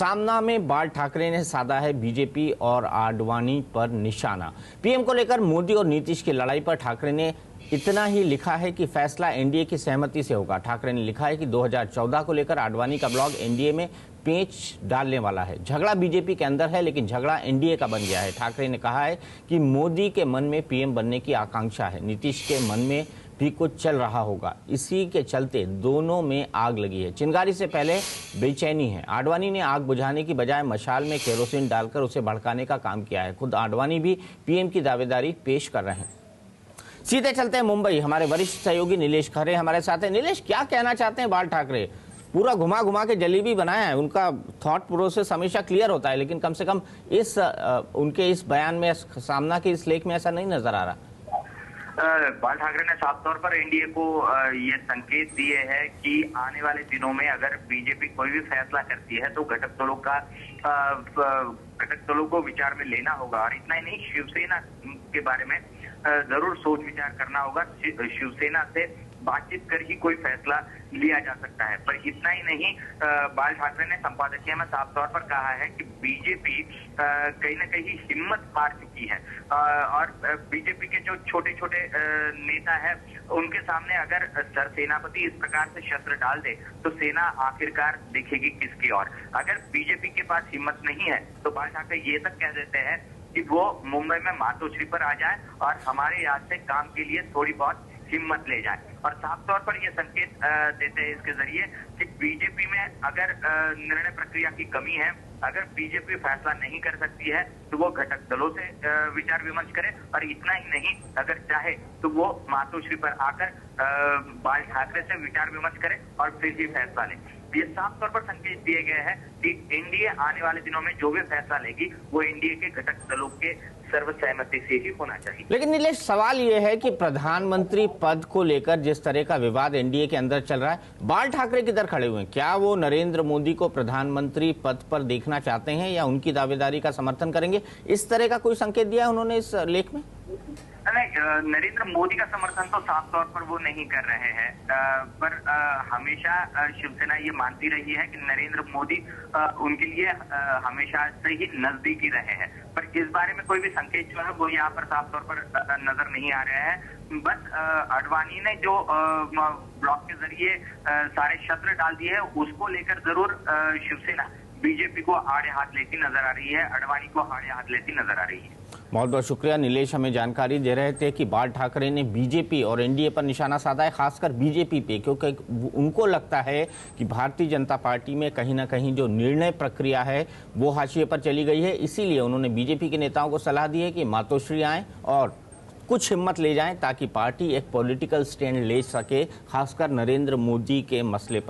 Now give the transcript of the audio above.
सामना में बाल ठाकरे ने साधा है बीजेपी और आडवाणी पर निशाना। पीएम को लेकर मोदी और नीतीश की लड़ाई पर ठाकरे ने इतना ही लिखा है कि फैसला एनडीए की सहमति से होगा। ठाकरे ने लिखा है कि 2014 को लेकर आडवाणी का ब्लॉग एनडीए में पेंच डालने वाला है। झगड़ा बीजेपी के अंदर है, लेकिन झगड़ा एनडीए का बन गया है। ठाकरे ने कहा है कि मोदी के मन में पीएम बनने की आकांक्षा है, नीतीश के मन में भी कुछ चल रहा होगा। इसी के चलते दोनों में आग लगी है। चिंगारी से पहले बेचैनी है। आडवाणी ने आग बुझाने की बजाय मशाल में केरोसिन डालकर उसे भड़काने का काम किया है। खुद आडवाणी भी पीएम की दावेदारी पेश कर रहे हैं। सीधे चलते हैं मुंबई। हमारे वरिष्ठ सहयोगी नीलेश खरे हमारे साथ हैं। नीलेश, क्या कहना चाहते हैं बाल ठाकरे? पूरा घुमा घुमा के जलेबी बनाया है। उनका थॉट प्रोसेस हमेशा क्लियर होता है, लेकिन कम से कम इस उनके इस बयान में, सामना के इस लेख में ऐसा नहीं नजर आ रहा। बाल ठाकरे ने साफ तौर पर एनडीए को ये संकेत दिए हैं कि आने वाले दिनों में अगर बीजेपी कोई भी फैसला करती है तो घटक दलों को विचार में लेना होगा। और इतना ही नहीं, शिवसेना के बारे में जरूर सोच विचार करना होगा। शिवसेना से बातचीत कर ही कोई फैसला लिया जा सकता है। पर इतना ही नहीं, बाल ठाकरे ने संपादकीय में साफ तौर पर कहा है कि बीजेपी कहीं ना कहीं हिम्मत हार चुकी है और बीजेपी के जो छोटे छोटे नेता है उनके सामने अगर सरसेनापति इस प्रकार से शस्त्र डाल दे तो सेना आखिरकार देखेगी किसकी ओर। अगर बीजेपी के पास हिम्मत नहीं है तो बाल ठाकरे ये तक कह देते हैं कि वो मुंबई में मातोश्री पर आ जाए और हमारे यहाँ से काम के लिए थोड़ी बहुत हिम्मत ले जाए। और साफ तौर पर ये संकेत देते हैं इसके जरिए कि बीजेपी में अगर निर्णय प्रक्रिया की कमी है, अगर बीजेपी फैसला नहीं कर सकती है तो वो घटक दलों से विचार विमर्श करे। और इतना ही नहीं, अगर चाहे तो वो मातोश्री पर आकर बाल ठाकरे से विचार विमर्श करे और फिर ही फैसला ले। ये साफ तौर पर संकेत दिए गए हैं कि एनडीए आने वाले दिनों में जो भी फैसला लेगी वो एनडीए के घटक दलों के सर्वसहमति से ही होना चाहिए। लेकिन नीलेश, सवाल ये है कि प्रधानमंत्री पद को लेकर जिस तरह का विवाद एनडीए के अंदर चल रहा है, बाल ठाकरे किधर खड़े हुए हैं? क्या वो नरेंद्र मोदी को प्रधानमंत्री पद पर देखना चाहते हैं या उनकी दावेदारी का समर्थन करेंगे? इस तरह का कोई संकेत दिया है उन्होंने इस लेख में? नहीं, नरेंद्र मोदी का समर्थन तो साफ तौर पर वो नहीं कर रहे हैं। पर हमेशा शिवसेना ये मानती रही है कि नरेंद्र मोदी उनके लिए हमेशा से ही नजदीकी रहे हैं। पर इस बारे में कोई भी संकेत जो है वो यहाँ पर साफ तौर पर नजर नहीं आ रहे हैं। बस आडवाणी ने जो ब्लॉक के जरिए सारे शस्त्र डाल दिए है उसको लेकर जरूर शिवसेना बीजेपी को आड़े हाथ लेती नजर आ रही है, आडवाणी को आड़े हाथ लेती नजर आ रही है। बहुत बहुत शुक्रिया नीलेश, हमें जानकारी दे रहे थे कि बाल ठाकरे ने बीजेपी और एनडीए पर निशाना साधा है, खासकर बीजेपी पे, क्योंकि उनको लगता है कि भारतीय जनता पार्टी में कहीं ना कहीं जो निर्णय प्रक्रिया है वो हाशिए पर चली गई है। इसीलिए उन्होंने बीजेपी के नेताओं को सलाह दी है कि मातोश्री आएं और कुछ हिम्मत ले जाएं ताकि पार्टी एक पॉलिटिकल स्टैंड ले सके, खासकर नरेंद्र मोदी के मसले पर।